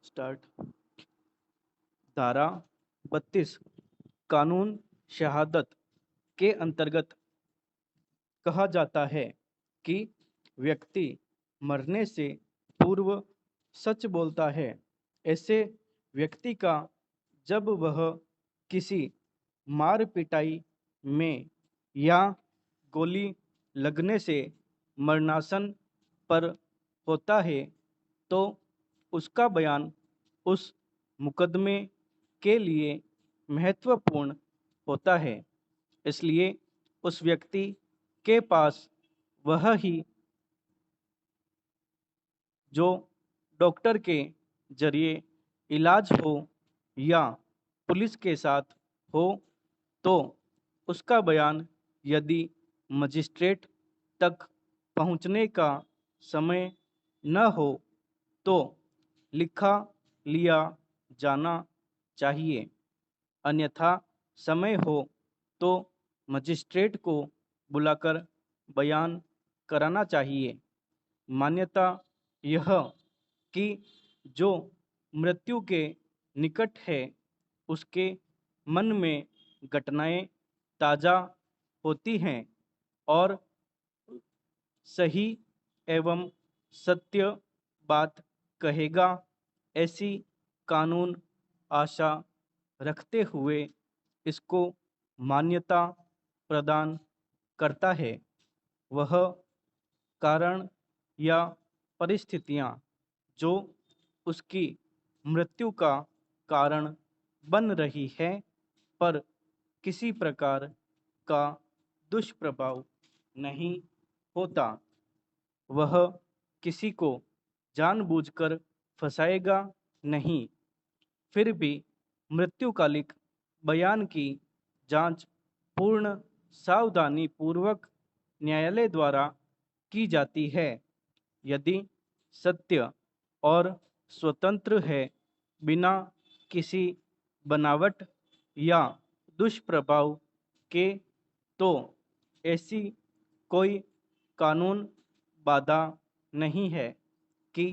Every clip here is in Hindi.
स्टार्ट। धारा 32 कानून शहादत के अंतर्गत कहा जाता है कि व्यक्ति मरने से पूर्व सच बोलता है। ऐसे व्यक्ति का जब वह किसी मार पिटाई में या गोली लगने से मरणासन पर होता है तो उसका बयान उस मुकदमे के लिए महत्वपूर्ण होता है। इसलिए उस व्यक्ति के पास वह ही जो डॉक्टर के जरिए इलाज हो या पुलिस के साथ हो, तो उसका बयान यदि मजिस्ट्रेट तक पहुंचने का समय न हो तो लिखा लिया जाना चाहिए। अन्यथा समय हो तो मजिस्ट्रेट को बुलाकर बयान कराना चाहिए। मान्यता यह कि जो मृत्यु के निकट है उसके मन में घटनाएं ताज़ा होती हैं और सही एवं सत्य बात कहेगा, ऐसी कानून आशा रखते हुए इसको मान्यता प्रदान करता है। वह कारण या परिस्थितियां जो उसकी मृत्यु का कारण बन रही है पर किसी प्रकार का दुष्प्रभाव नहीं होता। वह किसी को जानबूझकर फंसाएगा नहीं। फिर भी मृत्युकालिक बयान की जांच पूर्ण सावधानी पूर्वक न्यायालय द्वारा की जाती है। यदि सत्य और स्वतंत्र है, बिना किसी बनावट या दुष्प्रभाव के, तो ऐसी कोई कानून बाधा नहीं है कि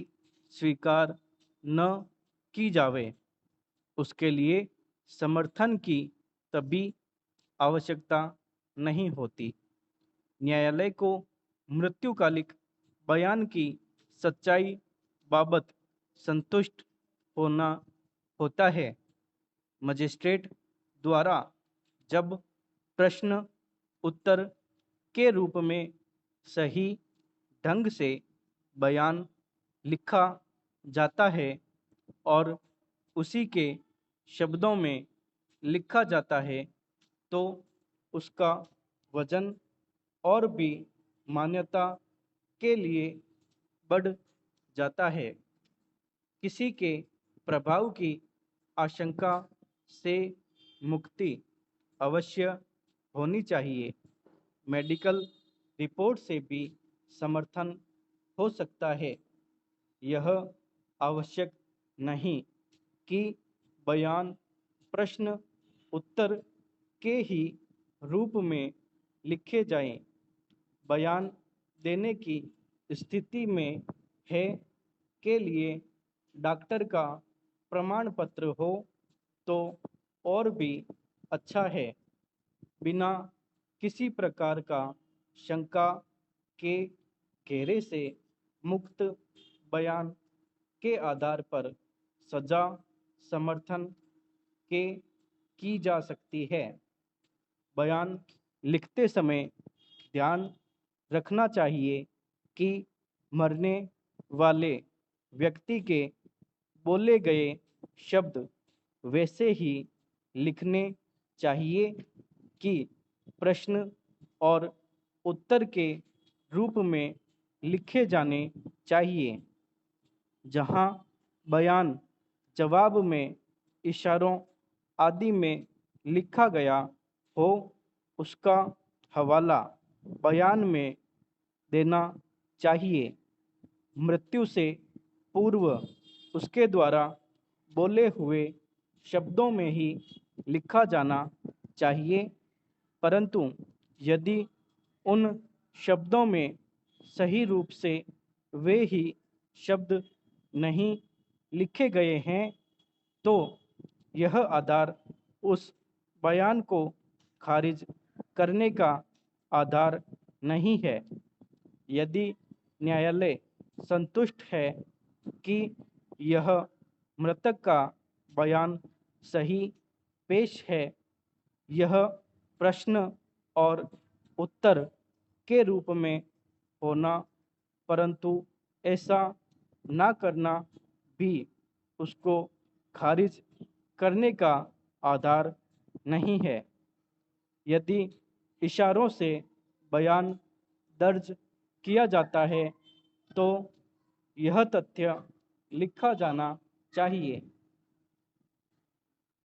स्वीकार न की जावे। उसके लिए समर्थन की तभी आवश्यकता नहीं होती। न्यायालय को मृत्युकालिक बयान की सच्चाई बाबत संतुष्ट होना होता है। मजिस्ट्रेट द्वारा जब प्रश्न उत्तर के रूप में सही ढंग से बयान लिखा जाता है और उसी के शब्दों में लिखा जाता है तो उसका वजन और भी मान्यता के लिए बढ़ जाता है। किसी के प्रभाव की आशंका से मुक्ति अवश्य होनी चाहिए। मेडिकल रिपोर्ट से भी समर्थन हो सकता है। यह आवश्यक नहीं कि बयान प्रश्न उत्तर के ही रूप में लिखे जाएं। बयान देने की स्थिति में है के लिए डॉक्टर का प्रमाण पत्र हो तो और भी अच्छा है। बिना किसी प्रकार का शंका के घेरे से मुक्त बयान के आधार पर सजा समर्थन के की जा सकती है। बयान लिखते समय ध्यान रखना चाहिए कि मरने वाले व्यक्ति के बोले गए शब्द वैसे ही लिखने चाहिए कि प्रश्न और उत्तर के रूप में लिखे जाने चाहिए। जहां बयान जवाब में इशारों आदि में लिखा गया हो, उसका हवाला बयान में देना चाहिए। मृत्यु से पूर्व उसके द्वारा बोले हुए शब्दों में ही लिखा जाना चाहिए, परंतु यदि उन शब्दों में सही रूप से वे ही शब्द नहीं लिखे गए हैं तो यह आधार उस बयान को खारिज करने का आधार नहीं है। यदि न्यायालय संतुष्ट है कि यह मृतक का बयान सही पेश है, यह प्रश्न और उत्तर के रूप में होना, परंतु ऐसा ना करना भी उसको खारिज करने का आधार नहीं है। यदि इशारों से बयान दर्ज किया जाता है तो यह तथ्य लिखा जाना चाहिए।